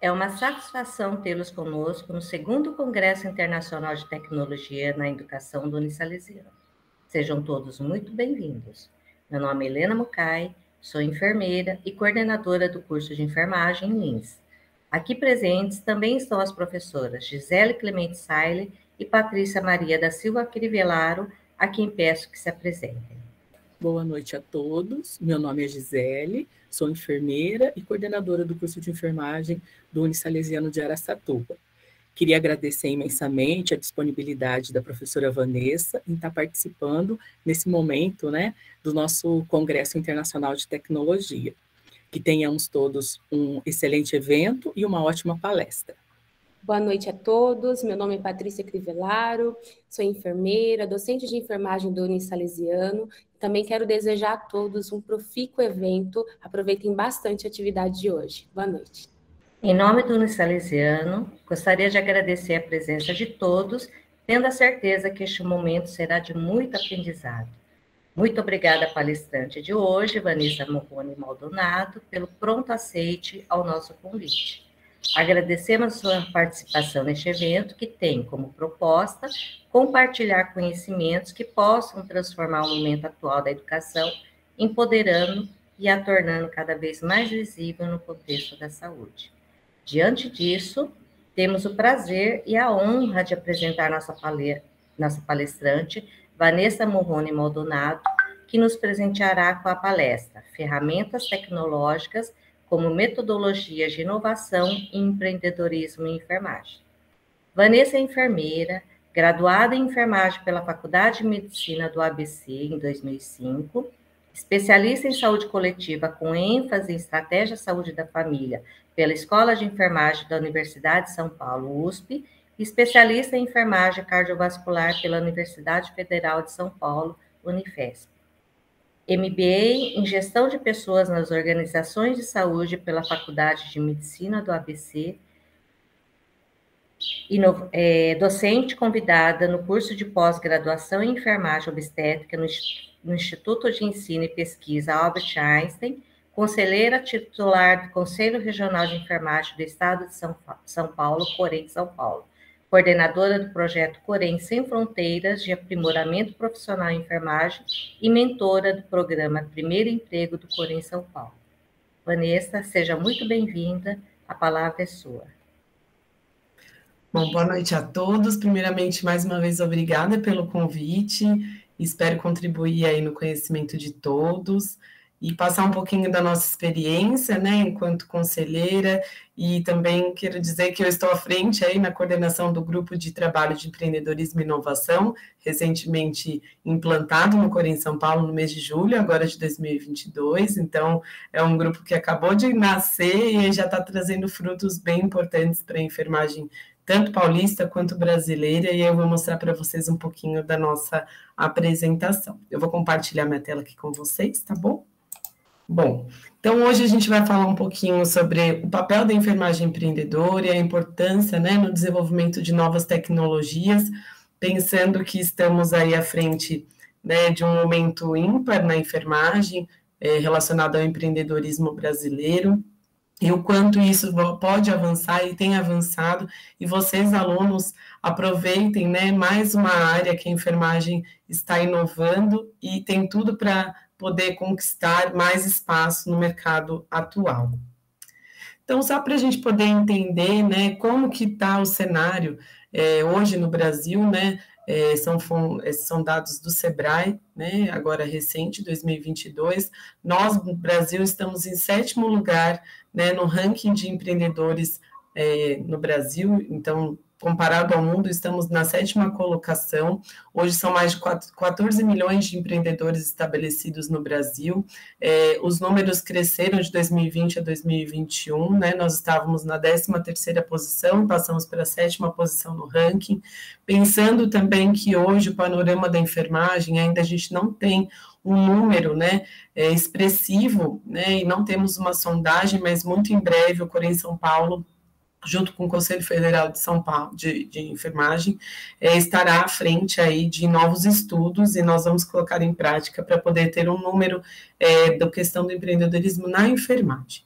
É uma satisfação tê-los conosco no segundo Congresso Internacional de Tecnologia na Educação do Unisalesiano. Sejam todos muito bem-vindos. Meu nome é Helena Mucay, sou enfermeira e coordenadora do curso de enfermagem em Lins. Aqui presentes também estão as professoras Gisele Clemente Saile e Patrícia Maria da Silva Crivellaro, a quem peço que se apresentem. Boa noite a todos, meu nome é Gisele, sou enfermeira e coordenadora do curso de enfermagem do Unisalesiano de Araçatuba. Queria agradecer imensamente a disponibilidade da professora Vanessa em estar participando nesse momento, do nosso Congresso Internacional de Tecnologia. Que tenhamos todos um excelente evento e uma ótima palestra. Boa noite a todos, meu nome é Patrícia Crivellaro, sou enfermeira, docente de enfermagem do Unisalesiano. Também quero desejar a todos um profícuo evento, aproveitem bastante a atividade de hoje. Boa noite. Em nome do Unisalesiano, gostaria de agradecer a presença de todos, tendo a certeza que este momento será de muito aprendizado. Muito obrigada, palestrante de hoje, Vanessa Morrone Maldonado, pelo pronto aceite ao nosso convite. Agradecemos a sua participação neste evento, que tem como proposta compartilhar conhecimentos que possam transformar o momento atual da educação, empoderando e a tornando cada vez mais visível no contexto da saúde. Diante disso, temos o prazer e a honra de apresentar nossa palestrante, Vanessa Morrone Maldonado, que nos presenteará com a palestra Ferramentas Tecnológicas como Metodologias de Inovação e Empreendedorismo em Enfermagem. Vanessa é enfermeira, graduada em enfermagem pela Faculdade de Medicina do ABC em 2005, especialista em saúde coletiva com ênfase em estratégia de saúde da família pela Escola de Enfermagem da Universidade de São Paulo, USP, e especialista em enfermagem cardiovascular pela Universidade Federal de São Paulo, Unifesp. MBA em Gestão de Pessoas nas Organizações de Saúde pela Faculdade de Medicina do ABC, e docente convidada no curso de pós-graduação em Enfermagem Obstétrica no Instituto de Ensino e Pesquisa Albert Einstein, conselheira titular do Conselho Regional de Enfermagem do Estado de São Paulo, Corém São Paulo, coordenadora do projeto Corém Sem Fronteiras de Aprimoramento Profissional em Enfermagem e mentora do programa Primeiro Emprego do Corém São Paulo. Vanessa, seja muito bem-vinda, a palavra é sua. Bom, boa noite a todos. Primeiramente, mais uma vez, obrigada pelo convite. Espero contribuir aí no conhecimento de todos e passar um pouquinho da nossa experiência, enquanto conselheira, e também quero dizer que eu estou à frente aí na coordenação do Grupo de Trabalho de Empreendedorismo e Inovação, recentemente implantado no Corém São Paulo no mês de julho, agora de 2022, então é um grupo que acabou de nascer e já está trazendo frutos bem importantes para a enfermagem, tanto paulista quanto brasileira, e eu vou mostrar para vocês um pouquinho da nossa apresentação. Eu vou compartilhar minha tela aqui com vocês, tá bom? Bom, então hoje a gente vai falar um pouquinho sobre o papel da enfermagem empreendedora e a importância, no desenvolvimento de novas tecnologias, pensando que estamos aí à frente, de um momento ímpar na enfermagem, relacionado ao empreendedorismo brasileiro, e o quanto isso pode avançar e tem avançado, e vocês, alunos, aproveitem, mais uma área que a enfermagem está inovando e tem tudo para poder conquistar mais espaço no mercado atual. Então, só para a gente poder entender, como que está o cenário hoje no Brasil, são dados do Sebrae, agora recente, 2022, nós, no Brasil, estamos em 7º lugar, no ranking de empreendedores no Brasil, então, comparado ao mundo, estamos na 7ª colocação. Hoje são mais de 14 milhões de empreendedores estabelecidos no Brasil. Os números cresceram de 2020 a 2021, Nós estávamos na 13ª posição, passamos para a 7ª posição no ranking. Pensando também que hoje o panorama da enfermagem, ainda a gente não tem um número, expressivo, e não temos uma sondagem, mas muito em breve o Corém São Paulo, junto com o Conselho Federal de São Paulo, de Enfermagem, estará à frente aí de novos estudos, e nós vamos colocar em prática para poder ter um número da questão do empreendedorismo na enfermagem.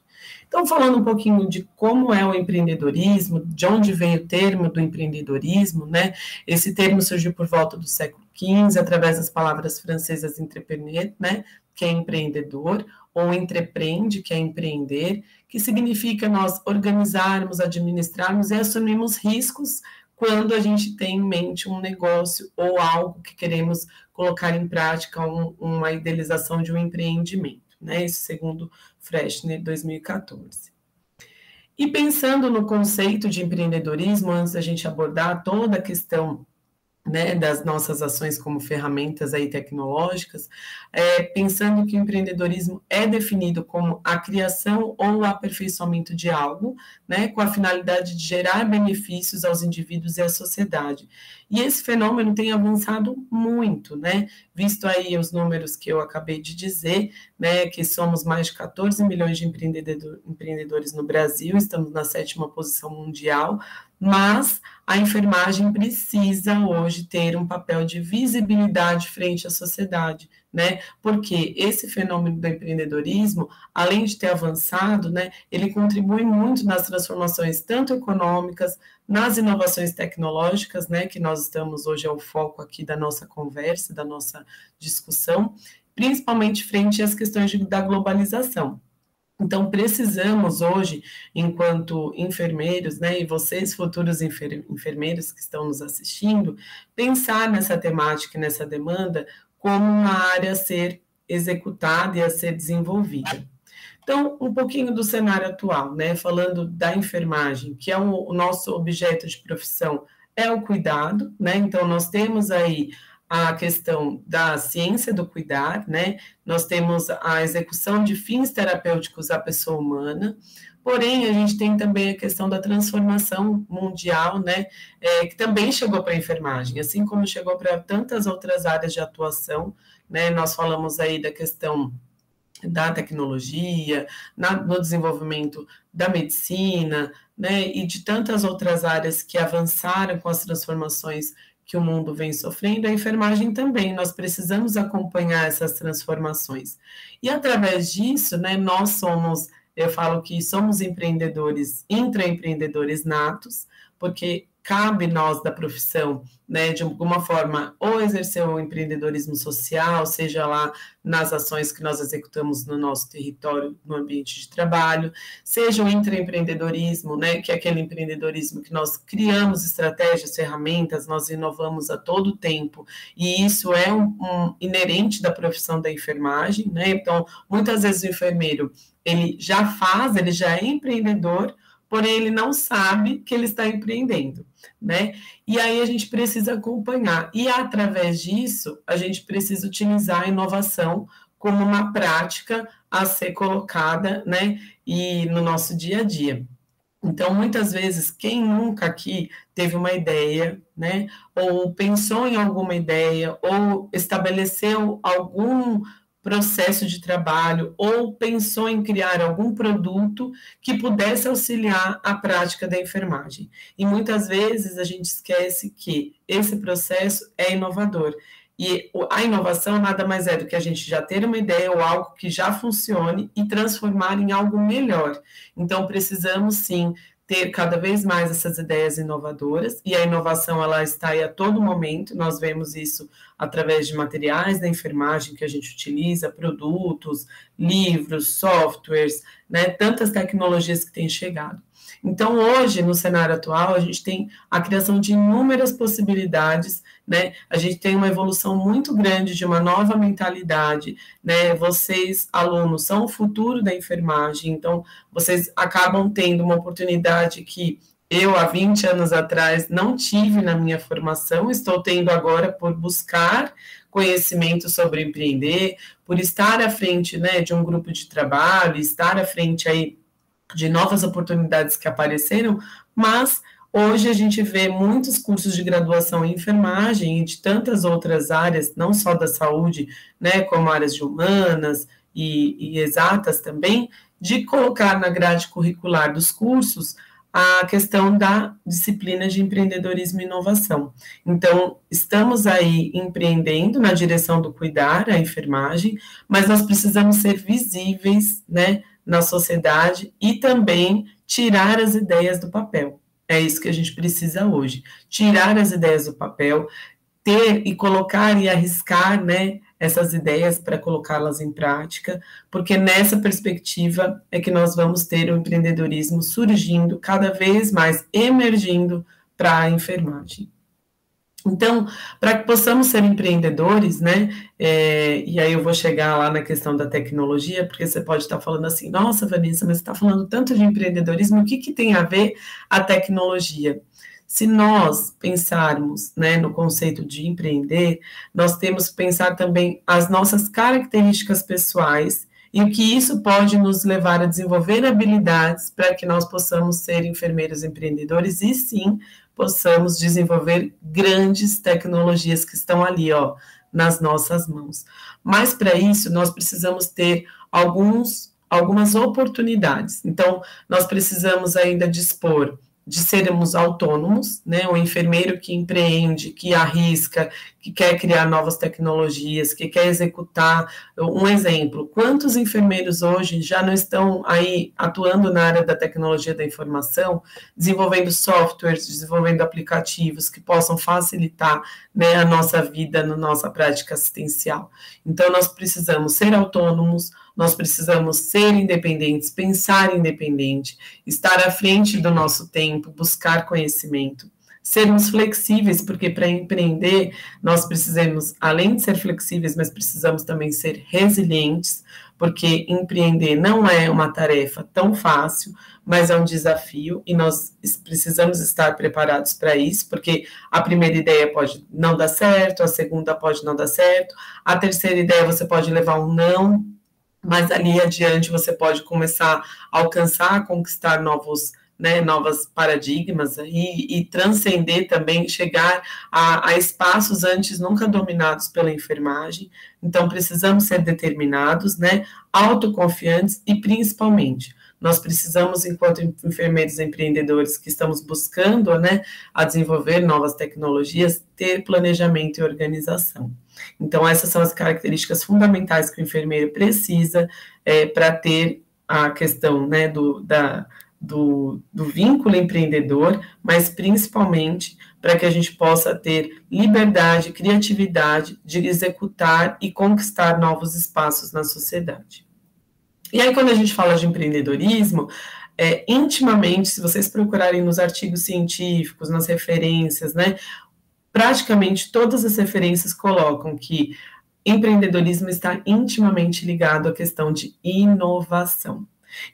Então, falando um pouquinho de como é o empreendedorismo, de onde veio o termo do empreendedorismo, né? Esse termo surgiu por volta do século XV, através das palavras francesas entrepreneur, né? Que é empreendedor, ou entreprende, que é empreender, que significa nós organizarmos, administrarmos e assumirmos riscos quando a gente tem em mente um negócio ou algo que queremos colocar em prática, uma idealização de um empreendimento, né? Isso segundo Freshner, 2014. E pensando no conceito de empreendedorismo, antes da gente abordar toda a questão, né, das nossas ações como ferramentas aí tecnológicas, pensando que o empreendedorismo é definido como a criação ou o aperfeiçoamento de algo, né, com a finalidade de gerar benefícios aos indivíduos e à sociedade. E esse fenômeno tem avançado muito, né, visto aí os números que eu acabei de dizer, né, que somos mais de 14 milhões de empreendedores no Brasil, estamos na 7ª posição mundial, mas a enfermagem precisa hoje ter um papel de visibilidade frente à sociedade, né? Porque esse fenômeno do empreendedorismo, além de ter avançado, né, ele contribui muito nas transformações tanto econômicas, nas inovações tecnológicas, né, que nós estamos hoje ao foco aqui da nossa conversa, da nossa discussão, principalmente frente às questões da globalização. Então, precisamos hoje, enquanto enfermeiros, né, e vocês, futuros enfermeiros que estão nos assistindo, pensar nessa temática e nessa demanda como uma área a ser executada e a ser desenvolvida. Então, um pouquinho do cenário atual, né, falando da enfermagem, que é o nosso objeto de profissão, é o cuidado, né, então nós temos aí a questão da ciência do cuidar, né? Nós temos a execução de fins terapêuticos à pessoa humana, porém, a gente tem também a questão da transformação mundial, né? Que também chegou para a enfermagem, assim como chegou para tantas outras áreas de atuação, né? Nós falamos aí da questão da tecnologia, no desenvolvimento da medicina, né? E de tantas outras áreas que avançaram com as transformações que o mundo vem sofrendo, a enfermagem também, nós precisamos acompanhar essas transformações. E através disso, né, nós somos, eu falo que somos empreendedores, intraempreendedores natos, porque cabe nós da profissão, né, de alguma forma, ou exercer o empreendedorismo social, seja lá nas ações que nós executamos no nosso território, no ambiente de trabalho, seja o intraempreendedorismo, né, que é aquele empreendedorismo que nós criamos estratégias, ferramentas, nós inovamos a todo tempo, e isso é um inerente da profissão da enfermagem, né, então, muitas vezes o enfermeiro, ele já é empreendedor, porém ele não sabe que ele está empreendendo, né? E aí a gente precisa acompanhar. E através disso, a gente precisa utilizar a inovação como uma prática a ser colocada, né? E no nosso dia a dia. Então, muitas vezes, quem nunca aqui teve uma ideia, né? Ou pensou em alguma ideia, ou estabeleceu algum processo de trabalho, ou pensou em criar algum produto que pudesse auxiliar a prática da enfermagem. E muitas vezes a gente esquece que esse processo é inovador. E a inovação nada mais é do que a gente já ter uma ideia ou algo que já funcione e transformar em algo melhor. Então, precisamos sim ter cada vez mais essas ideias inovadoras, e a inovação ela está aí a todo momento, nós vemos isso através de materiais da enfermagem que a gente utiliza, produtos, livros, softwares, né, tantas tecnologias que têm chegado. Então, hoje, no cenário atual, a gente tem a criação de inúmeras possibilidades, né? A gente tem uma evolução muito grande de uma nova mentalidade, né? Vocês, alunos, são o futuro da enfermagem, então, vocês acabam tendo uma oportunidade que eu, há 20 anos atrás, não tive na minha formação, estou tendo agora por buscar conhecimento sobre empreender, por estar à frente, né, de um grupo de trabalho, estar à frente aí de novas oportunidades que apareceram, mas hoje a gente vê muitos cursos de graduação em enfermagem e de tantas outras áreas, não só da saúde, né, como áreas de humanas e exatas também, de colocar na grade curricular dos cursos a questão da disciplina de empreendedorismo e inovação. Então, estamos aí empreendendo na direção do cuidar, a enfermagem, mas nós precisamos ser visíveis, né, na sociedade e também tirar as ideias do papel. É isso que a gente precisa hoje, tirar as ideias do papel, ter e colocar e arriscar, né, essas ideias para colocá-las em prática, porque nessa perspectiva é que nós vamos ter o empreendedorismo surgindo cada vez mais, emergindo para a enfermagem. Então, para que possamos ser empreendedores, né, e aí eu vou chegar lá na questão da tecnologia, porque você pode estar falando assim, nossa, Vanessa, mas você está falando tanto de empreendedorismo, o que tem a ver a tecnologia? Se nós pensarmos, né, no conceito de empreender, nós temos que pensar também as nossas características pessoais e o que isso pode nos levar a desenvolver habilidades para que nós possamos ser enfermeiros empreendedores e sim possamos desenvolver grandes tecnologias que estão ali, ó, nas nossas mãos. Mas para isso nós precisamos ter algumas oportunidades. Então, nós precisamos ainda dispor de sermos autônomos, né, o enfermeiro que empreende, que arrisca, que quer criar novas tecnologias, que quer executar. Um exemplo, quantos enfermeiros hoje já não estão aí atuando na área da tecnologia da informação, desenvolvendo softwares, desenvolvendo aplicativos que possam facilitar, né, a nossa vida, na nossa prática assistencial. Então, nós precisamos ser autônomos, nós precisamos ser independentes, pensar independente, estar à frente do nosso tempo, buscar conhecimento, sermos flexíveis, porque para empreender nós precisamos, além de ser flexíveis, mas precisamos também ser resilientes, porque empreender não é uma tarefa tão fácil, mas é um desafio e nós precisamos estar preparados para isso, porque a primeira ideia pode não dar certo, a segunda pode não dar certo, a terceira ideia você pode levar um não, mas ali adiante você pode começar a alcançar, conquistar novos paradigmas e transcender também, chegar a espaços antes nunca dominados pela enfermagem. Então, precisamos ser determinados, né, autoconfiantes e, principalmente, nós precisamos, enquanto enfermeiros empreendedores que estamos buscando, né, a desenvolver novas tecnologias, ter planejamento e organização. Então, essas são as características fundamentais que o enfermeiro precisa para ter a questão, né, do vínculo empreendedor, mas principalmente para que a gente possa ter liberdade, criatividade de executar e conquistar novos espaços na sociedade. E aí, quando a gente fala de empreendedorismo, intimamente, se vocês procurarem nos artigos científicos, nas referências, né, praticamente todas as referências colocam que empreendedorismo está intimamente ligado à questão de inovação.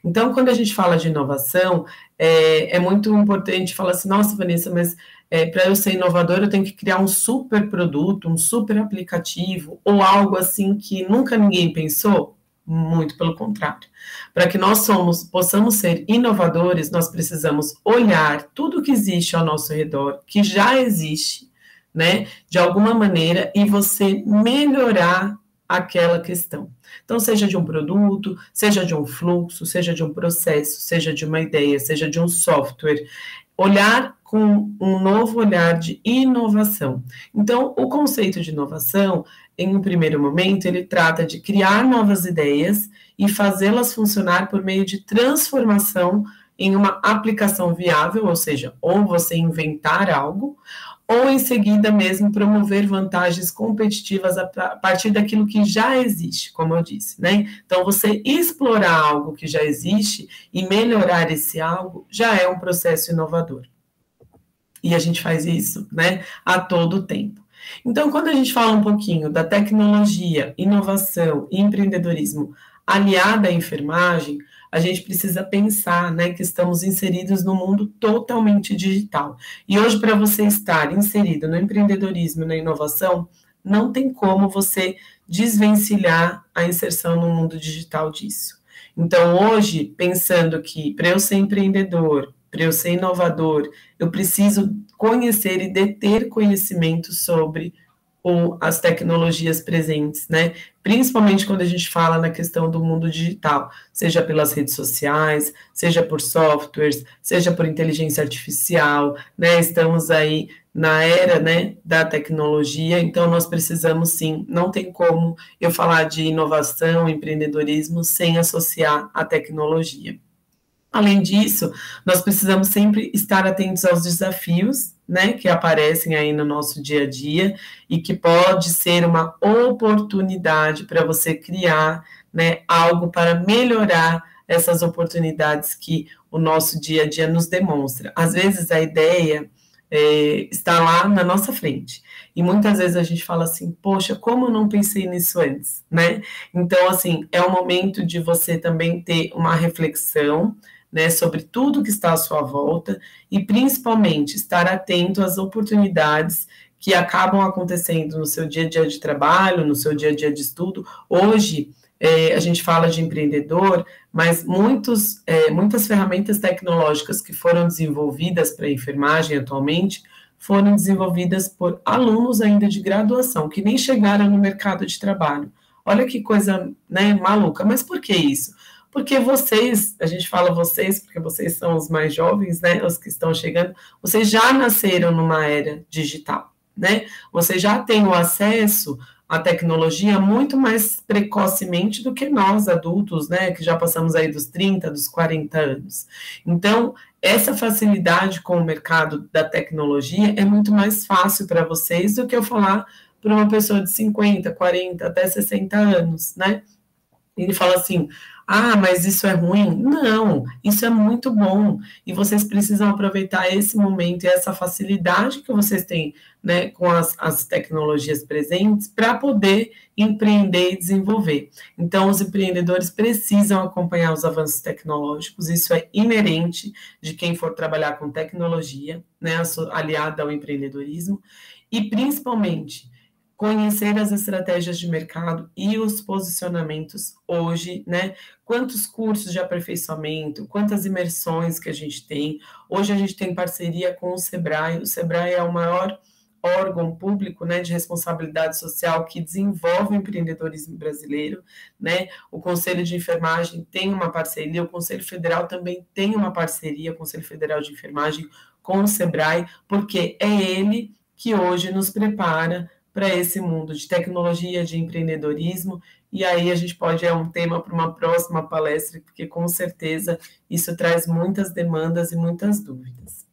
Então, quando a gente fala de inovação, é muito importante falar assim, nossa, Vanessa, mas para eu ser inovador eu tenho que criar um super produto, um super aplicativo, ou algo assim que nunca ninguém pensou? Muito pelo contrário. Para que nós possamos ser inovadores, nós precisamos olhar tudo que existe ao nosso redor, que já existe, né, de alguma maneira, e você melhorar aquela questão. Então, seja de um produto, seja de um fluxo, seja de um processo, seja de uma ideia, seja de um software, olhar com um novo olhar de inovação. Então, o conceito de inovação, em um primeiro momento, ele trata de criar novas ideias e fazê-las funcionar por meio de transformação em uma aplicação viável, ou seja, ou você inventar algo, ou em seguida mesmo promover vantagens competitivas a partir daquilo que já existe, como eu disse, né? Então, você explorar algo que já existe e melhorar esse algo já é um processo inovador. E a gente faz isso, né, a todo tempo. Então, quando a gente fala um pouquinho da tecnologia, inovação e empreendedorismo aliada à enfermagem, a gente precisa pensar, né, que estamos inseridos num mundo totalmente digital. E hoje, para você estar inserido no empreendedorismo e na inovação, não tem como você desvencilhar a inserção no mundo digital disso. Então, hoje, pensando que para eu ser empreendedor, para eu ser inovador, eu preciso conhecer e deter conhecimento sobre ou as tecnologias presentes, né? Principalmente quando a gente fala na questão do mundo digital, seja pelas redes sociais, seja por softwares, seja por inteligência artificial, né? Estamos aí na era, né, da tecnologia, então nós precisamos sim, não tem como eu falar de inovação, empreendedorismo sem associar a tecnologia. Além disso, nós precisamos sempre estar atentos aos desafios, né, que aparecem aí no nosso dia a dia e que pode ser uma oportunidade para você criar, né, algo para melhorar essas oportunidades que o nosso dia a dia nos demonstra. Às vezes a ideia está lá na nossa frente. E muitas vezes a gente fala assim, poxa, como eu não pensei nisso antes, né? Então, assim, é o momento de você também ter uma reflexão, né, sobre tudo que está à sua volta e, principalmente, estar atento às oportunidades que acabam acontecendo no seu dia a dia de trabalho, no seu dia a dia de estudo. Hoje, a gente fala de empreendedor, mas muitas ferramentas tecnológicas que foram desenvolvidas para a enfermagem atualmente foram desenvolvidas por alunos ainda de graduação, que nem chegaram no mercado de trabalho. Olha que coisa, né, maluca. Mas por que isso? Porque vocês, a gente fala vocês, porque vocês são os mais jovens, né, os que estão chegando, vocês já nasceram numa era digital, né? Vocês já têm o acesso à tecnologia muito mais precocemente do que nós, adultos, né, que já passamos aí dos 30, dos 40 anos. Então, essa facilidade com o mercado da tecnologia é muito mais fácil para vocês do que eu falar para uma pessoa de 50, 40, até 60 anos, né? Ele fala assim, ah, mas isso é ruim? Não, isso é muito bom, e vocês precisam aproveitar esse momento e essa facilidade que vocês têm, né, com as tecnologias presentes para poder empreender e desenvolver. Então, os empreendedores precisam acompanhar os avanços tecnológicos, isso é inerente de quem for trabalhar com tecnologia, né, aliada ao empreendedorismo, e principalmente conhecer as estratégias de mercado e os posicionamentos hoje, né? Quantos cursos de aperfeiçoamento, quantas imersões que a gente tem. Hoje a gente tem parceria com o Sebrae. O Sebrae é o maior órgão público, né, de responsabilidade social que desenvolve o empreendedorismo brasileiro, né? O Conselho de Enfermagem tem uma parceria, o Conselho Federal também tem uma parceria, o Conselho Federal de Enfermagem com o Sebrae, porque é ele que hoje nos prepara para esse mundo de tecnologia, de empreendedorismo, e aí a gente pode, um tema para uma próxima palestra, porque com certeza isso traz muitas demandas e muitas dúvidas.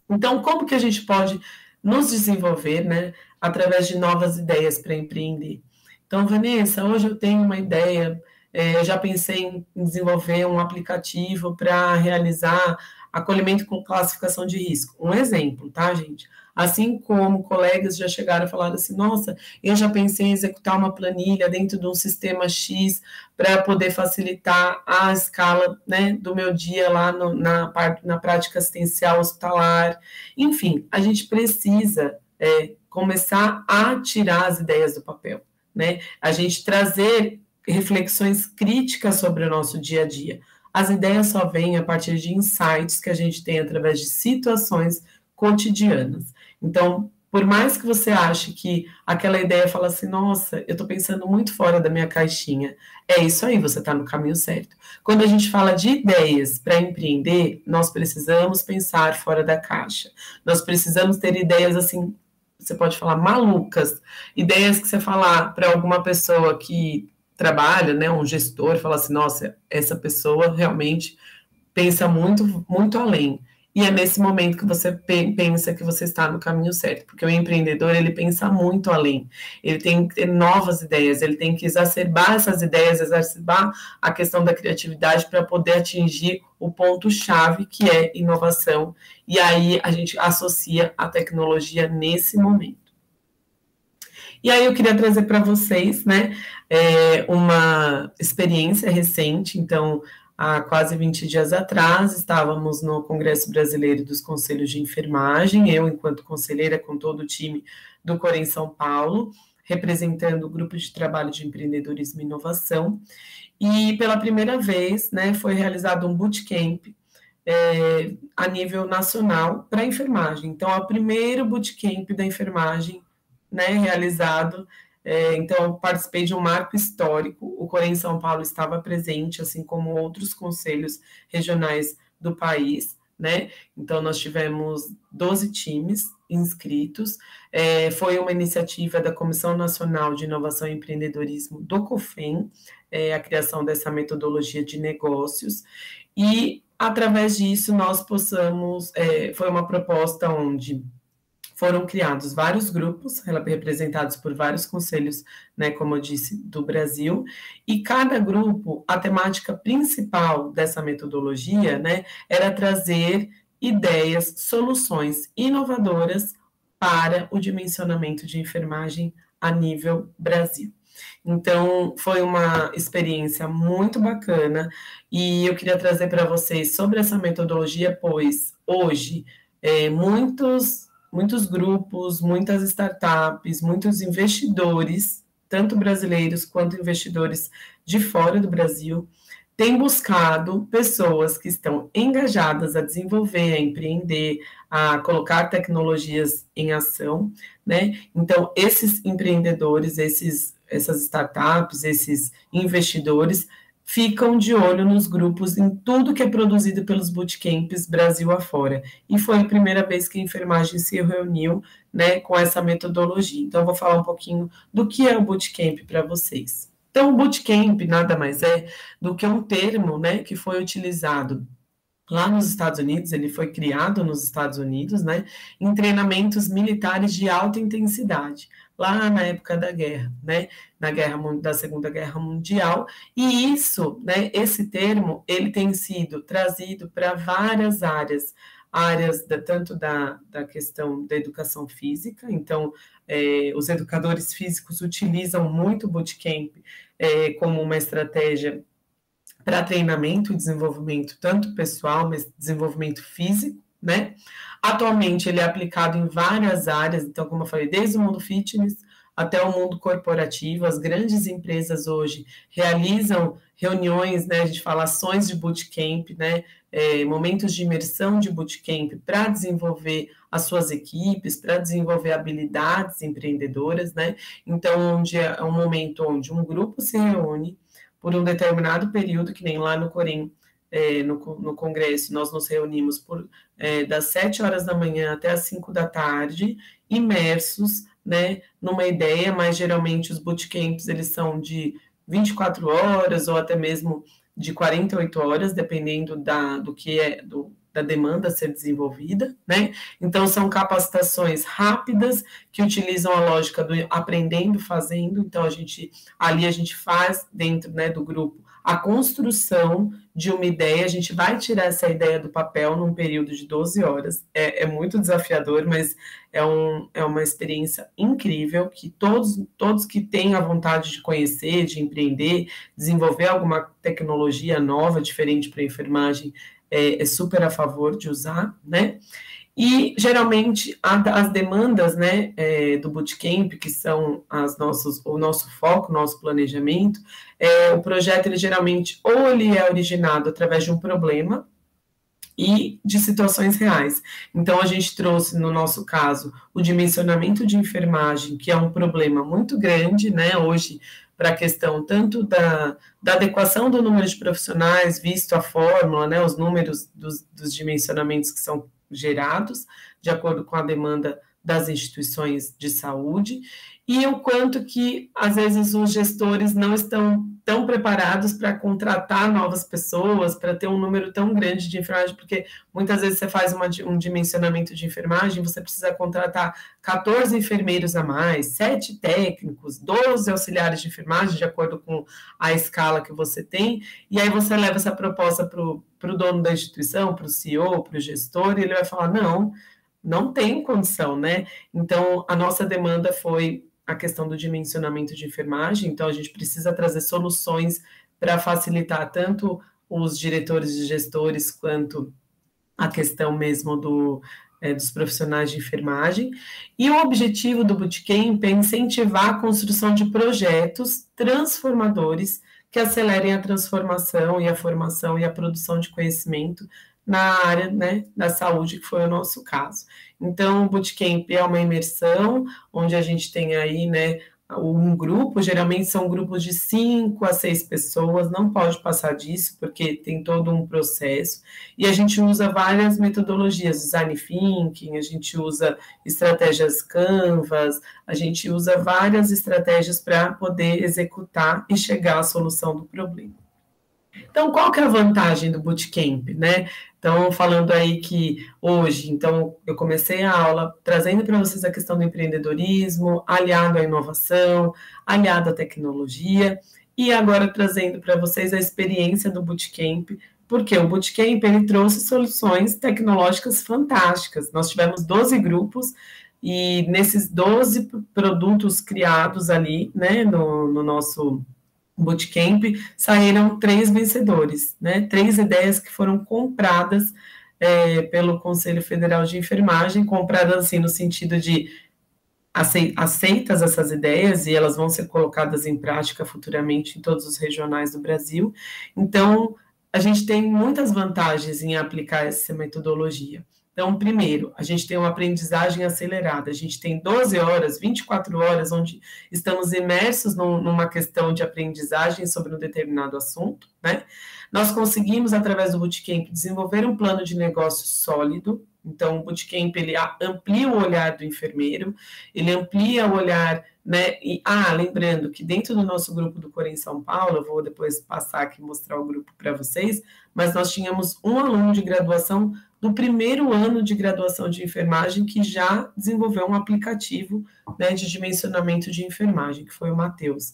Então, como que a gente pode nos desenvolver, né, através de novas ideias para empreender? Então, Vanessa, hoje eu tenho uma ideia, eu já pensei em desenvolver um aplicativo para realizar acolhimento com classificação de risco. Um exemplo, tá, gente? Assim como colegas já chegaram a falar assim, nossa, eu já pensei em executar uma planilha dentro de um sistema X para poder facilitar a escala, né, do meu dia lá na prática assistencial hospitalar. Enfim, a gente precisa começar a tirar as ideias do papel, né? A gente trazer reflexões críticas sobre o nosso dia a dia. As ideias só vêm a partir de insights que a gente tem através de situações cotidianas. Então, por mais que você ache que aquela ideia fala assim, nossa, eu estou pensando muito fora da minha caixinha, é isso aí, você está no caminho certo. Quando a gente fala de ideias para empreender, nós precisamos pensar fora da caixa. Nós precisamos ter ideias assim, você pode falar malucas, ideias que você falar para alguma pessoa que trabalha, né, um gestor, fala assim, nossa, essa pessoa realmente pensa muito, muito além. E é nesse momento que você pensa que você está no caminho certo, porque o empreendedor, ele pensa muito além, ele tem que ter novas ideias, ele tem que exacerbar essas ideias, exacerbar a questão da criatividade para poder atingir o ponto-chave, que é inovação, e aí a gente associa a tecnologia nesse momento. E aí eu queria trazer para vocês, né, uma experiência recente. Então, há quase 20 dias atrás, estávamos no Congresso Brasileiro dos Conselhos de Enfermagem, eu, enquanto conselheira, com todo o time do Corém São Paulo, representando o Grupo de Trabalho de Empreendedorismo e Inovação, e pela primeira vez, né, foi realizado um bootcamp a nível nacional para a enfermagem. Então, é o primeiro bootcamp da enfermagem né, realizado. Então, participei de um marco histórico. O Corém São Paulo estava presente, assim como outros conselhos regionais do país, né? Então, nós tivemos 12 times inscritos. Foi uma iniciativa da Comissão Nacional de Inovação e Empreendedorismo do COFEM, a criação dessa metodologia de negócios. E, através disso, nós possamos... foi uma proposta onde foram criados vários grupos, representados por vários conselhos, né, como eu disse, do Brasil, e cada grupo, a temática principal dessa metodologia, né, era trazer ideias, soluções inovadoras para o dimensionamento de enfermagem a nível Brasil. Então, foi uma experiência muito bacana, e eu queria trazer para vocês sobre essa metodologia, pois hoje, muitos grupos, muitas startups, muitos investidores, tanto brasileiros quanto investidores de fora do Brasil, têm buscado pessoas que estão engajadas a desenvolver, a empreender, a colocar tecnologias em ação, né? Então, esses empreendedores, essas startups, esses investidores, ficam de olho nos grupos, em tudo que é produzido pelos bootcamps Brasil afora. E foi a primeira vez que a enfermagem se reuniu, né, com essa metodologia. Então, vou falar um pouquinho do que é o bootcamp para vocês. Então, o bootcamp nada mais é do que um termo, né, que foi utilizado lá nos Estados Unidos, ele foi criado nos Estados Unidos, né, em treinamentos militares de alta intensidade, lá na época da guerra, né, da Segunda Guerra Mundial, e isso, né, esse termo, ele tem sido trazido para várias áreas tanto da questão da educação física, então, os educadores físicos utilizam muito o bootcamp como uma estratégia para treinamento e desenvolvimento, tanto pessoal, mas desenvolvimento físico, né? Atualmente, ele é aplicado em várias áreas, então, como eu falei, desde o mundo fitness até o mundo corporativo. As grandes empresas hoje realizam reuniões, né? A gente fala ações de bootcamp, né? Momentos de imersão de bootcamp para desenvolver as suas equipes, para desenvolver habilidades empreendedoras, né? Então, onde é um momento onde um grupo se reúne por um determinado período, que nem lá no Corém, no Congresso, nós nos reunimos das 7 horas da manhã até as 5 da tarde, imersos, né, numa ideia, mas geralmente os bootcamps, eles são de 24 horas ou até mesmo de 48 horas, dependendo da demanda a ser desenvolvida, né? Então, são capacitações rápidas que utilizam a lógica do aprendendo, fazendo. Então, a gente faz dentro, né, do grupo a construção de uma ideia, a gente vai tirar essa ideia do papel num período de 12 horas. É muito desafiador, mas é uma experiência incrível que todos que têm a vontade de conhecer, de empreender, desenvolver alguma tecnologia nova, diferente para a enfermagem, é super a favor de usar, né? E, geralmente, as demandas, né, do bootcamp, que são o nosso foco, nosso planejamento, o projeto, ele geralmente, ou ele é originado através de um problema e de situações reais. Então, a gente trouxe, no nosso caso, o dimensionamento de enfermagem, que é um problema muito grande, né, hoje, para a questão tanto da adequação do número de profissionais, visto a fórmula, né, os números dos dimensionamentos que são gerados, de acordo com a demanda das instituições de saúde, e o quanto que, às vezes, os gestores não estão tão preparados para contratar novas pessoas, para ter um número tão grande de enfermagem, porque muitas vezes você faz um dimensionamento de enfermagem, você precisa contratar 14 enfermeiros a mais, 7 técnicos, 12 auxiliares de enfermagem, de acordo com a escala que você tem, e aí você leva essa proposta para o dono da instituição, para o CEO, para o gestor, e ele vai falar, não tem condição, né? Então, a nossa demanda foi a questão do dimensionamento de enfermagem, então a gente precisa trazer soluções para facilitar tanto os diretores e gestores, quanto a questão mesmo dos profissionais de enfermagem, e o objetivo do bootcamp é incentivar a construção de projetos transformadores que acelerem a transformação e a formação e a produção de conhecimento na área, né, da saúde, que foi o nosso caso. Então, o Bootcamp é uma imersão, onde a gente tem aí, né, um grupo, geralmente são grupos de 5 a 6 pessoas, não pode passar disso, porque tem todo um processo, e a gente usa várias metodologias, design thinking, a gente usa estratégias Canvas, a gente usa várias estratégias para poder executar e chegar à solução do problema. Então, qual que é a vantagem do Bootcamp, né? Então, falando aí que hoje, então, eu comecei a aula trazendo para vocês a questão do empreendedorismo, aliado à inovação, aliado à tecnologia, e agora trazendo para vocês a experiência do Bootcamp, porque o Bootcamp, ele trouxe soluções tecnológicas fantásticas. Nós tivemos 12 grupos, e nesses 12 produtos criados ali, né, no nosso Bootcamp, saíram 3 vencedores, né? 3 ideias que foram compradas pelo Conselho Federal de Enfermagem, compradas assim no sentido de aceitas essas ideias, e elas vão ser colocadas em prática futuramente em todos os regionais do Brasil. Então, a gente tem muitas vantagens em aplicar essa metodologia. Então, primeiro, a gente tem uma aprendizagem acelerada, a gente tem 12 horas, 24 horas, onde estamos imersos numa questão de aprendizagem sobre um determinado assunto, né? Nós conseguimos, através do Bootcamp, desenvolver um plano de negócio sólido. Então, o Bootcamp, ele amplia o olhar do enfermeiro, ele amplia o olhar, né? E, lembrando que dentro do nosso grupo do Corém São Paulo, eu vou depois passar aqui e mostrar o grupo para vocês, mas nós tínhamos um aluno de graduação do primeiro ano de graduação de enfermagem que já desenvolveu um aplicativo, né, de dimensionamento de enfermagem, que foi o Matheus.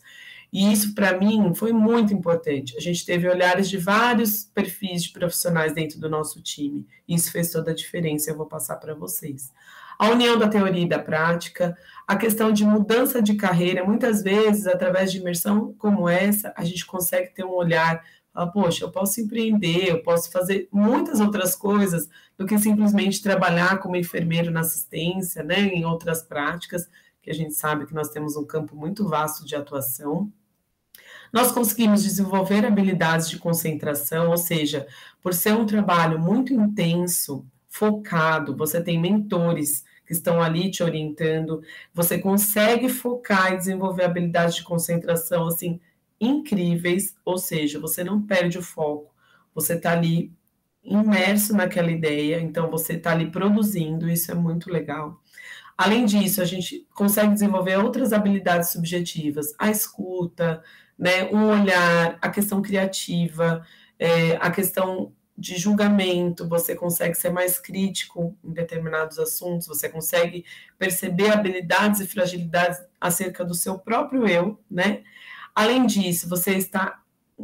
E isso, para mim, foi muito importante. A gente teve olhares de vários perfis de profissionais dentro do nosso time. Isso fez toda a diferença, eu vou passar para vocês. A união da teoria e da prática, a questão de mudança de carreira, muitas vezes, através de imersão como essa, a gente consegue ter um olhar, poxa, eu posso empreender, eu posso fazer muitas outras coisas do que simplesmente trabalhar como enfermeiro na assistência, né, em outras práticas, que a gente sabe que nós temos um campo muito vasto de atuação. Nós conseguimos desenvolver habilidades de concentração, ou seja, por ser um trabalho muito intenso, focado, você tem mentores que estão ali te orientando, você consegue focar e desenvolver habilidades de concentração, assim, incríveis, ou seja, você não perde o foco, você está ali imerso naquela ideia, então você está ali produzindo, isso é muito legal. Além disso, a gente consegue desenvolver outras habilidades subjetivas, a escuta, né, um olhar, a questão criativa, a questão de julgamento, você consegue ser mais crítico em determinados assuntos, você consegue perceber habilidades e fragilidades acerca do seu próprio eu, né? Além disso, você está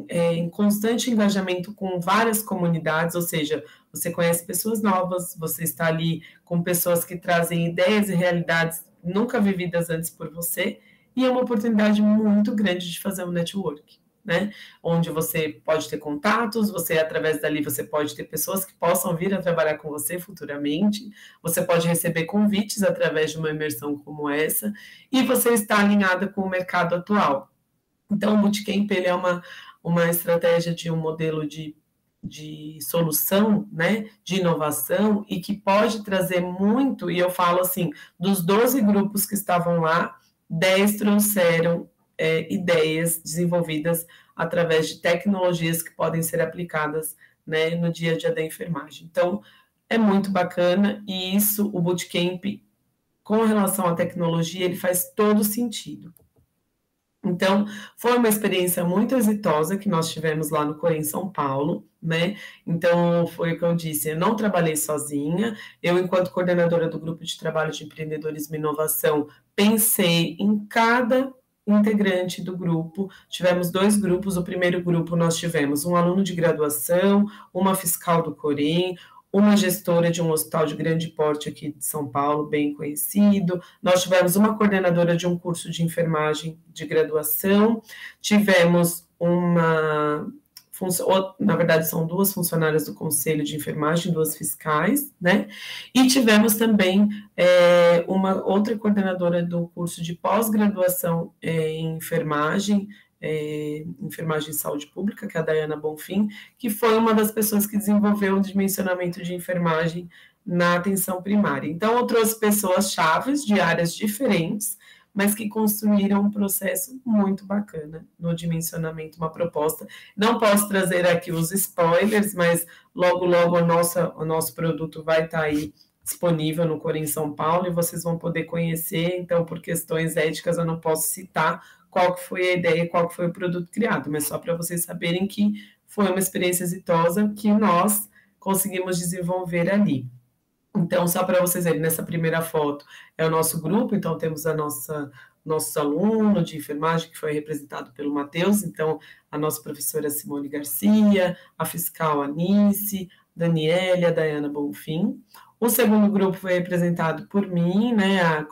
em constante engajamento com várias comunidades, ou seja, você conhece pessoas novas, você está ali com pessoas que trazem ideias e realidades nunca vividas antes por você, e é uma oportunidade muito grande de fazer um network, né? Onde você pode ter contatos, você, através dali, você pode ter pessoas que possam vir a trabalhar com você futuramente, você pode receber convites através de uma imersão como essa, e você está alinhada com o mercado atual. Então, o Bootcamp, ele é uma estratégia de um modelo de solução, né, de inovação, e que pode trazer muito, e eu falo assim, dos 12 grupos que estavam lá, 10 trouxeram ideias desenvolvidas através de tecnologias que podem ser aplicadas, né, no dia a dia da enfermagem. Então, é muito bacana, e isso, o Bootcamp, com relação à tecnologia, ele faz todo sentido. Então, foi uma experiência muito exitosa que nós tivemos lá no Corém São Paulo, né? Então, foi o que eu disse, eu não trabalhei sozinha, eu, enquanto coordenadora do Grupo de Trabalho de Empreendedorismo e Inovação, pensei em cada integrante do grupo. Tivemos 2 grupos, o primeiro grupo nós tivemos um aluno de graduação, uma fiscal do Corém, uma gestora de um hospital de grande porte aqui de São Paulo, bem conhecido, nós tivemos uma coordenadora de um curso de enfermagem de graduação, tivemos na verdade são 2 funcionárias do Conselho de Enfermagem, 2 fiscais, né, e tivemos também uma outra coordenadora do curso de pós-graduação em enfermagem, Enfermagem e Saúde Pública, que é a Dayana Bonfim, que foi uma das pessoas que desenvolveu o dimensionamento de enfermagem na atenção primária. Então, eu trouxe pessoas-chave de áreas diferentes, mas que construíram um processo muito bacana no dimensionamento, uma proposta. Não posso trazer aqui os spoilers, mas logo, logo o nosso produto vai estar aí disponível no Corém São Paulo e vocês vão poder conhecer. Então, por questões éticas, eu não posso citar qual que foi a ideia, qual que foi o produto criado, mas só para vocês saberem que foi uma experiência exitosa que nós conseguimos desenvolver ali. Então, só para vocês verem, nessa primeira foto é o nosso grupo, então temos nossos alunos de enfermagem, que foi representado pelo Matheus, então a nossa professora Simone Garcia, a fiscal Anice, Daniela, a Dayana Bonfim. O segundo grupo foi representado por mim, né, a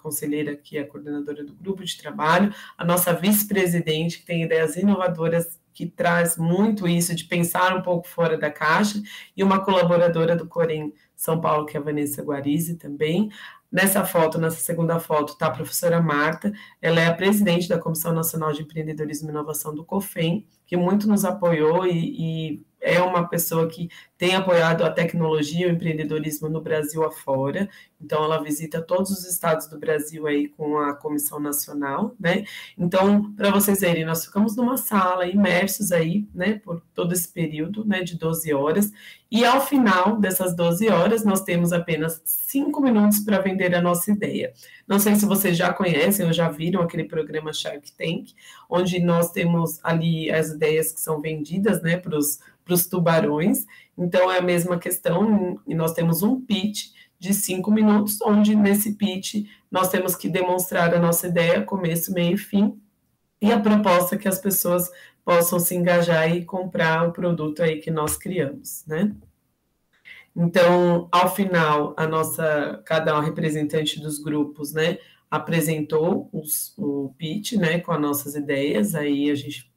conselheira que é a coordenadora do grupo de trabalho, a nossa vice-presidente, que tem ideias inovadoras, que traz muito isso de pensar um pouco fora da caixa, e uma colaboradora do Corém São Paulo, que é a Vanessa Guarizi também. Nessa segunda foto, está a professora Marta, ela é a presidente da Comissão Nacional de Empreendedorismo e Inovação do COFEM, que muito nos apoiou e é uma pessoa que tem apoiado a tecnologia e o empreendedorismo no Brasil afora. Então, ela visita todos os estados do Brasil aí com a Comissão Nacional, né? Então, para vocês verem, nós ficamos numa sala, imersos aí, né, por todo esse período, né, de 12 horas, e ao final dessas 12 horas, nós temos apenas 5 minutos para vender a nossa ideia. Não sei se vocês já conhecem ou já viram aquele programa Shark Tank, onde nós temos ali as ideias que são vendidas, né, para os tubarões. Então, é a mesma questão, e nós temos um pitch de 5 minutos, onde nesse pitch nós temos que demonstrar a nossa ideia, começo, meio e fim, e a proposta que as pessoas possam se engajar e comprar o produto aí que nós criamos, né? Então, ao final, cada representante dos grupos, né, apresentou o pitch, né, com as nossas ideias, aí a gente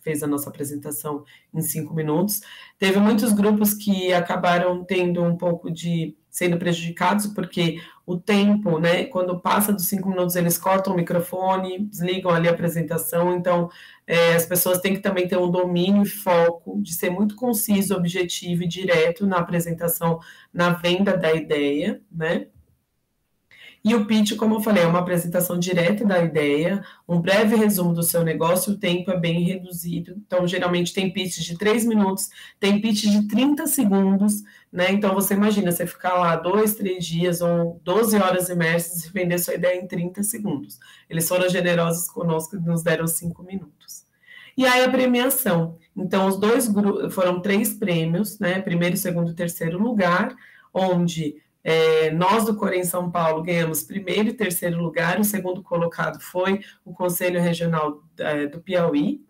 fez a nossa apresentação em 5 minutos. Teve muitos grupos que acabaram tendo um pouco sendo prejudicados, porque o tempo, né, quando passa dos 5 minutos, eles cortam o microfone, desligam ali a apresentação, então as pessoas têm que também ter um domínio e foco de ser muito conciso, objetivo e direto na apresentação, na venda da ideia, né? E o pitch, como eu falei, é uma apresentação direta da ideia, um breve resumo do seu negócio, o tempo é bem reduzido. Então, geralmente tem pitch de 3 minutos, tem pitch de 30 segundos, né? Então, você imagina, você ficar lá 2, 3 dias ou 12 horas imersas e vender sua ideia em 30 segundos. Eles foram generosos conosco e nos deram 5 minutos. E aí a premiação. Então, os dois grupos, foram 3 prêmios, né? Primeiro, segundo e terceiro lugar, onde nós do Corém São Paulo ganhamos primeiro e terceiro lugar, o segundo colocado foi o Conselho Regional do Piauí.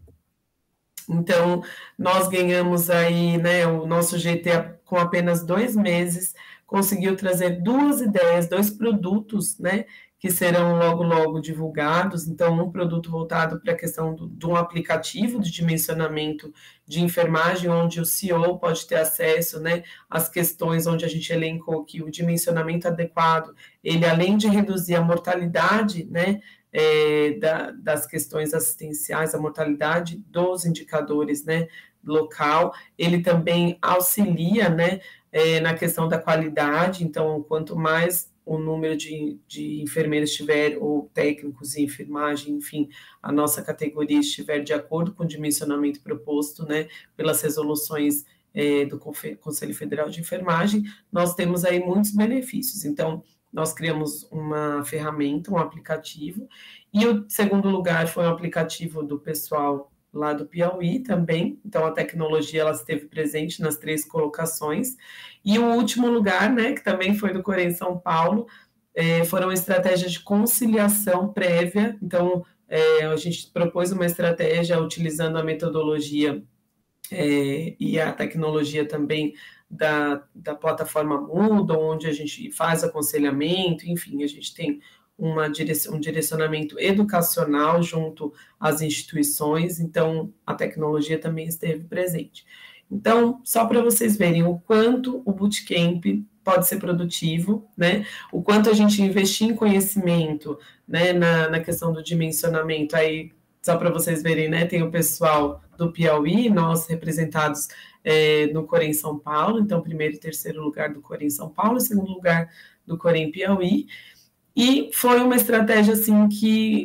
Então, nós ganhamos aí, né, o nosso GT com apenas 2 meses, conseguiu trazer 2 ideias, 2 produtos, né, que serão logo, logo divulgados. Então, um produto voltado para a questão de um aplicativo de dimensionamento de enfermagem, onde o CEO pode ter acesso, né, às questões onde a gente elencou que o dimensionamento adequado, ele além de reduzir a mortalidade, né, das questões assistenciais, a mortalidade dos indicadores, né, local, ele também auxilia, né, na questão da qualidade. Então, quanto mais o número de enfermeiros estiver, ou técnicos em enfermagem, enfim, a nossa categoria estiver de acordo com o dimensionamento proposto, né, pelas resoluções do Conselho Federal de Enfermagem, nós temos aí muitos benefícios. Então, nós criamos uma ferramenta, um aplicativo, e o segundo lugar foi um aplicativo do pessoal lá do Piauí também. Então, a tecnologia ela esteve presente nas 3 colocações. E o último lugar, né, que também foi do Corém São Paulo, foram estratégias de conciliação prévia. Então, a gente propôs uma estratégia utilizando a metodologia e a tecnologia também da plataforma Moodle, onde a gente faz aconselhamento, enfim, a gente tem um direcionamento educacional junto às instituições, então a tecnologia também esteve presente. Então, só para vocês verem o quanto o bootcamp pode ser produtivo, né? O quanto a gente investir em conhecimento, né, na questão do dimensionamento, aí só para vocês verem, né? Tem o pessoal do Piauí, nós representados no Corém São Paulo, então primeiro e terceiro lugar do Corém São Paulo, segundo lugar do Corém Piauí, e foi uma estratégia, assim,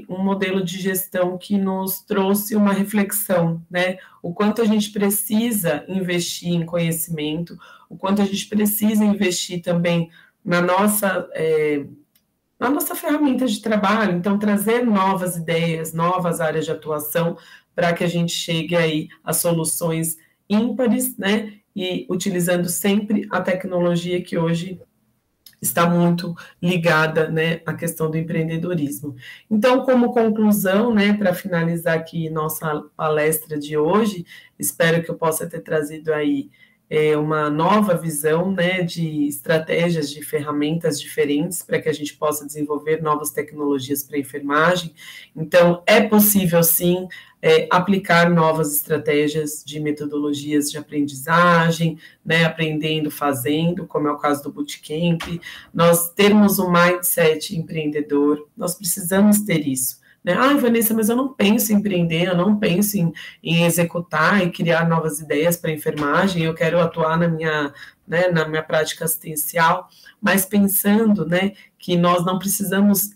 um modelo de gestão que nos trouxe uma reflexão, né? O quanto a gente precisa investir em conhecimento, o quanto a gente precisa investir também na nossa ferramenta de trabalho, então trazer novas ideias, novas áreas de atuação, para que a gente chegue aí a soluções ímpares, né? E utilizando sempre a tecnologia que hoje está muito ligada, né, à questão do empreendedorismo. Então, como conclusão, né, para finalizar aqui nossa palestra de hoje, espero que eu possa ter trazido aí uma nova visão, né, de estratégias, de ferramentas diferentes para que a gente possa desenvolver novas tecnologias para a enfermagem. Então, é possível, sim, aplicar novas estratégias de metodologias de aprendizagem, né, aprendendo, fazendo, como é o caso do Bootcamp. Nós termos um mindset empreendedor, nós precisamos ter isso. Né? Vanessa, mas eu não penso em empreender, eu não penso em executar e criar novas ideias para a enfermagem, eu quero atuar na minha prática assistencial, mas pensando, né, que nós não precisamos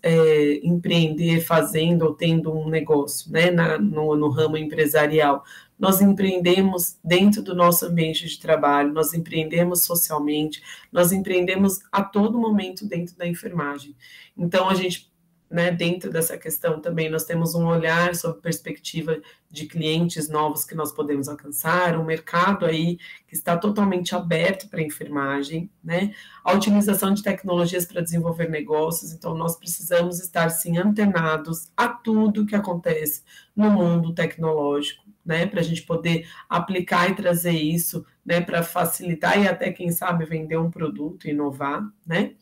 empreender fazendo ou tendo um negócio, né, no ramo empresarial. Nós empreendemos dentro do nosso ambiente de trabalho, nós empreendemos socialmente, nós empreendemos a todo momento dentro da enfermagem. Então, a gente, né, dentro dessa questão também nós temos um olhar sobre perspectiva de clientes novos que nós podemos alcançar, um mercado aí que está totalmente aberto para a enfermagem, né, a utilização de tecnologias para desenvolver negócios, então nós precisamos estar, sim, antenados a tudo que acontece no mundo tecnológico, né, para a gente poder aplicar e trazer isso, né, para facilitar e até, quem sabe, vender um produto, inovar, né.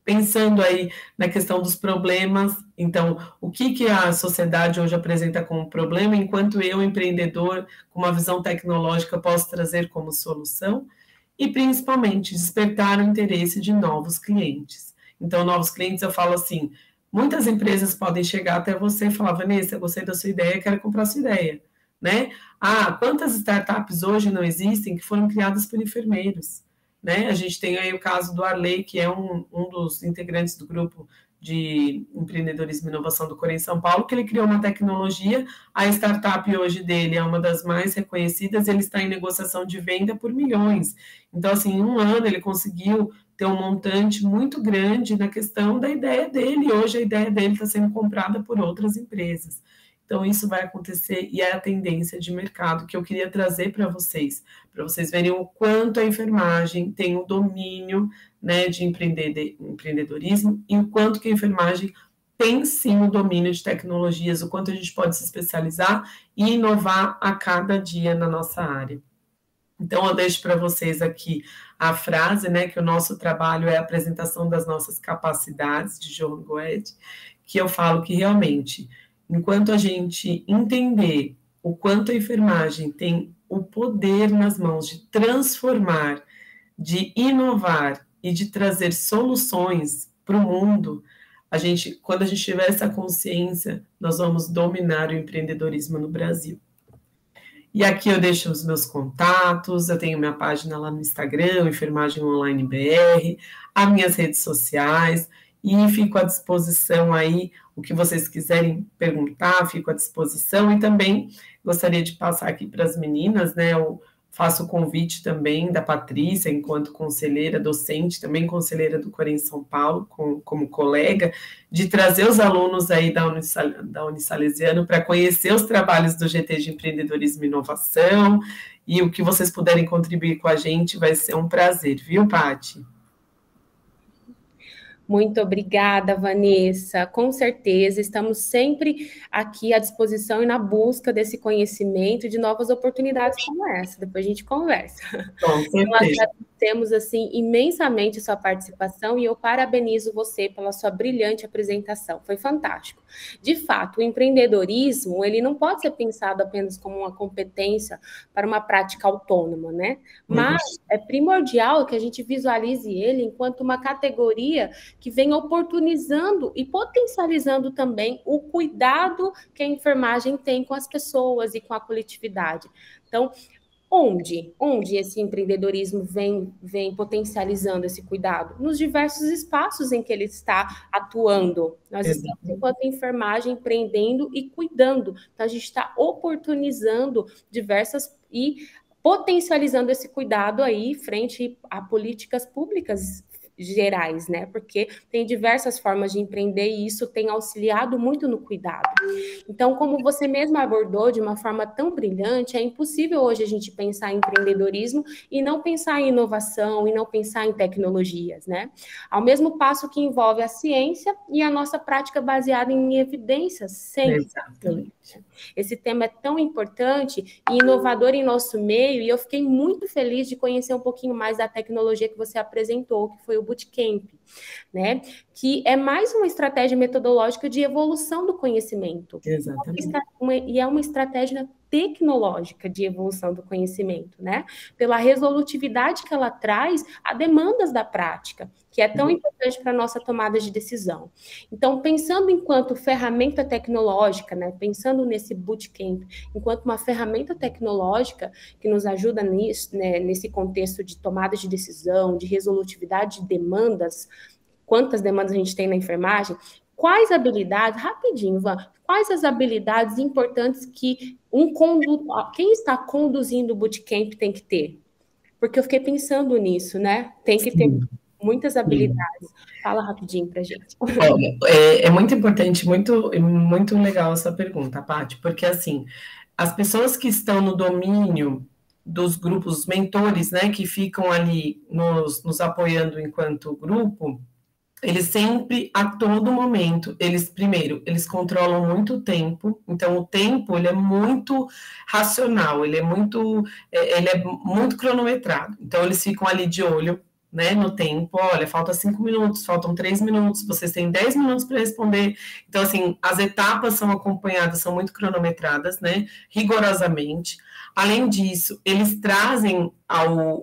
Pensando aí na questão dos problemas, então, o que a sociedade hoje apresenta como problema, enquanto eu, empreendedor, com uma visão tecnológica, posso trazer como solução, e principalmente despertar o interesse de novos clientes. Então, novos clientes, eu falo assim, muitas empresas podem chegar até você e falar, Vanessa, eu gostei da sua ideia, quero comprar a sua ideia, né? Quantas startups hoje não existem que foram criadas por enfermeiros? Né? A gente tem aí o caso do Arley, que é um dos integrantes do grupo de empreendedorismo e inovação do Corém São Paulo, que ele criou uma tecnologia, a startup hoje dele é uma das mais reconhecidas, ele está em negociação de venda por milhões. Então, assim, em um ano ele conseguiu ter um montante muito grande na questão da ideia dele, e hoje a ideia dele está sendo comprada por outras empresas. Então, isso vai acontecer e é a tendência de mercado que eu queria trazer para vocês verem o quanto a enfermagem tem o domínio, né, de empreendedorismo e o quanto que a enfermagem tem, sim, o domínio de tecnologias, o quanto a gente pode se especializar e inovar a cada dia na nossa área. Então, eu deixo para vocês aqui a frase, né, que o nosso trabalho é a apresentação das nossas capacidades, de Johan Goethe, que eu falo que realmente, enquanto a gente entender o quanto a enfermagem tem o poder nas mãos de transformar, de inovar e de trazer soluções para o mundo, quando a gente tiver essa consciência, nós vamos dominar o empreendedorismo no Brasil. E aqui eu deixo os meus contatos, eu tenho minha página lá no Instagram, Enfermagem Online BR, as minhas redes sociais, e fico à disposição aí, o que vocês quiserem perguntar, fico à disposição, e também gostaria de passar aqui para as meninas, né, eu faço o convite também da Patrícia, enquanto conselheira docente, também conselheira do Corém São Paulo, como colega, de trazer os alunos aí da Unisalesiano para conhecer os trabalhos do GT de Empreendedorismo e Inovação, e o que vocês puderem contribuir com a gente vai ser um prazer, viu, Paty? Muito obrigada, Vanessa. Com certeza, estamos sempre aqui à disposição e na busca desse conhecimento e de novas oportunidades como essa. Depois a gente conversa. Com certeza. Agradecemos, assim, imensamente sua participação e eu parabenizo você pela sua brilhante apresentação. Foi fantástico. De fato, o empreendedorismo, ele não pode ser pensado apenas como uma competência para uma prática autônoma, né? Mas é primordial que a gente visualize ele enquanto uma categoria que vem oportunizando e potencializando também o cuidado que a enfermagem tem com as pessoas e com a coletividade. Então, onde esse empreendedorismo vem potencializando esse cuidado? Nos diversos espaços em que ele está atuando. Nós estamos, enquanto enfermagem, empreendendo e cuidando. Então, a gente está oportunizando diversas e potencializando esse cuidado aí frente a políticas públicas gerais, né? Porque tem diversas formas de empreender e isso tem auxiliado muito no cuidado. Então, como você mesma abordou de uma forma tão brilhante, é impossível hoje a gente pensar em empreendedorismo e não pensar em inovação e não pensar em tecnologias, né? Ao mesmo passo que envolve a ciência e a nossa prática baseada em evidências, sempre. Exatamente. Esse tema é tão importante e inovador em nosso meio, e eu fiquei muito feliz de conhecer um pouquinho mais da tecnologia que você apresentou, que foi o Bootcamp, né? Que é mais uma estratégia metodológica de evolução do conhecimento. Exatamente. E é uma estratégia tecnológica de evolução do conhecimento, né? Pela resolutividade que ela traz a demandas da prática, que é tão importante para a nossa tomada de decisão. Então, pensando enquanto ferramenta tecnológica, né? Pensando nesse Bootcamp, enquanto uma ferramenta tecnológica que nos ajuda nisso, né? Nesse contexto de tomada de decisão, de resolutividade de demandas, quantas demandas a gente tem na enfermagem, quais habilidades, rapidinho, Van, quais as habilidades importantes que quem está conduzindo o Bootcamp tem que ter? Porque eu fiquei pensando nisso, né? Tem que ter muitas habilidades. Fala rapidinho para a gente. Olha, é muito importante, muito legal essa pergunta, Paty, porque assim, as pessoas que estão no domínio dos grupos, os mentores, né, que ficam ali nos apoiando enquanto grupo, eles sempre, a todo momento, eles controlam muito o tempo, então o tempo, ele é muito racional, ele é muito cronometrado, então eles ficam ali de olho, né, no tempo, olha, falta 5 minutos, faltam 3 minutos, vocês têm 10 minutos para responder, então assim, as etapas são acompanhadas, são muito cronometradas, né, rigorosamente. Além disso, eles trazem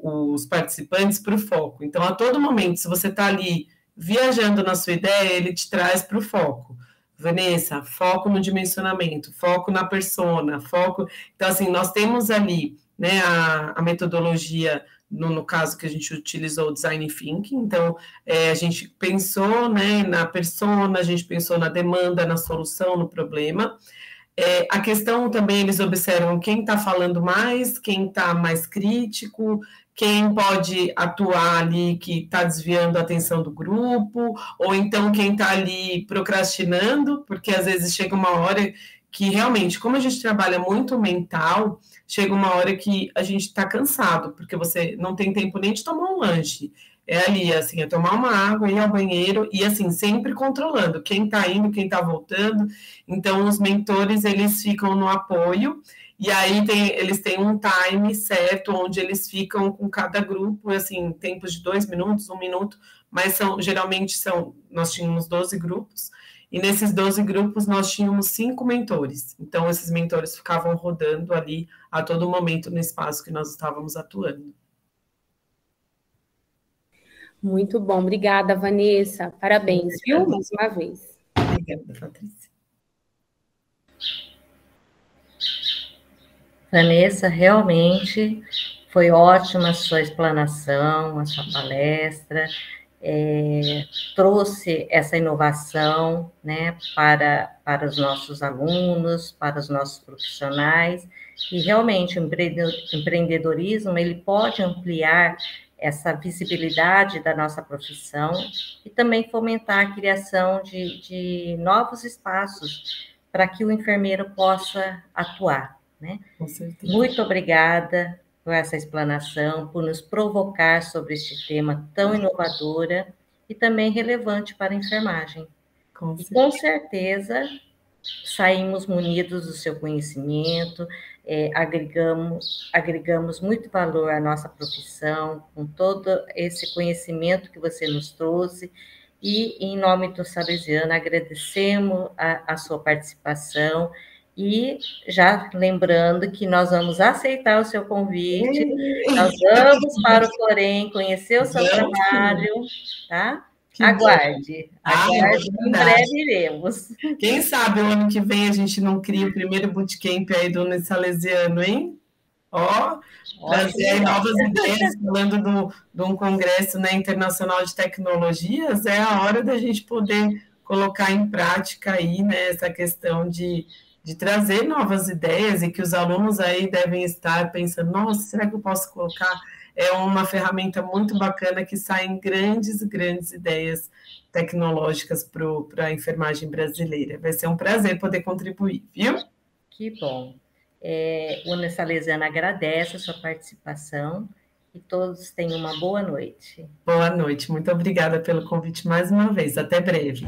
os participantes para o foco, então a todo momento, se você está ali viajando na sua ideia, ele te traz para o foco. Vanessa, foco no dimensionamento, foco na persona, foco... Então, assim, nós temos ali, né, a metodologia, no caso que a gente utilizou o Design Thinking, então, a gente pensou, né, na persona, a gente pensou na demanda, na solução, no problema. A questão também, eles observam quem está falando mais, quem está mais crítico, quem pode atuar ali que está desviando a atenção do grupo, ou então quem está ali procrastinando, porque às vezes chega uma hora que realmente, como a gente trabalha muito mental, chega uma hora que a gente está cansado, porque você não tem tempo nem de tomar um lanche. É ali, assim, é tomar uma água, ir ao banheiro, e assim, sempre controlando quem está indo, quem está voltando. Então, os mentores, eles ficam no apoio, e aí eles têm um time certo, onde eles ficam com cada grupo, assim, tempos de 2 minutos, 1 minuto, mas nós tínhamos 12 grupos, e nesses 12 grupos nós tínhamos 5 mentores. Então, esses mentores ficavam rodando ali a todo momento no espaço que nós estávamos atuando. Muito bom, obrigada, Vanessa. Parabéns, viu? Mais uma vez. Obrigada, Patrícia. Vanessa, realmente foi ótima a sua explanação, a sua palestra, trouxe essa inovação, né, para os nossos alunos, para os nossos profissionais, e realmente o empreendedorismo, ele pode ampliar essa visibilidade da nossa profissão e também fomentar a criação de novos espaços para que o enfermeiro possa atuar, né? Com certeza. Muito obrigada por essa explanação, por nos provocar sobre este tema tão inovadora e também relevante para a enfermagem. Com certeza, saímos munidos do seu conhecimento, agregamos muito valor à nossa profissão, com todo esse conhecimento que você nos trouxe, e, em nome do Salesiano, agradecemos a sua participação, e já lembrando que nós vamos aceitar o seu convite, nós vamos para o Florém conhecer o seu trabalho, tá? Aguarde, aguarde, é em breve iremos. Quem sabe o ano que vem a gente não cria o primeiro bootcamp aí do Unisalesiano, hein? Ó, trazer aí novas ideias, falando de um congresso, né, internacional de tecnologias, é a hora da gente poder colocar em prática aí, né, essa questão de trazer novas ideias e que os alunos aí devem estar pensando, nossa, será que eu posso colocar? É uma ferramenta muito bacana que saem grandes ideias tecnológicas para a enfermagem brasileira. Vai ser um prazer poder contribuir, viu? Que bom. O Unisalesiano agradece a sua participação e todos tenham uma boa noite. Boa noite. Muito obrigada pelo convite mais uma vez. Até breve.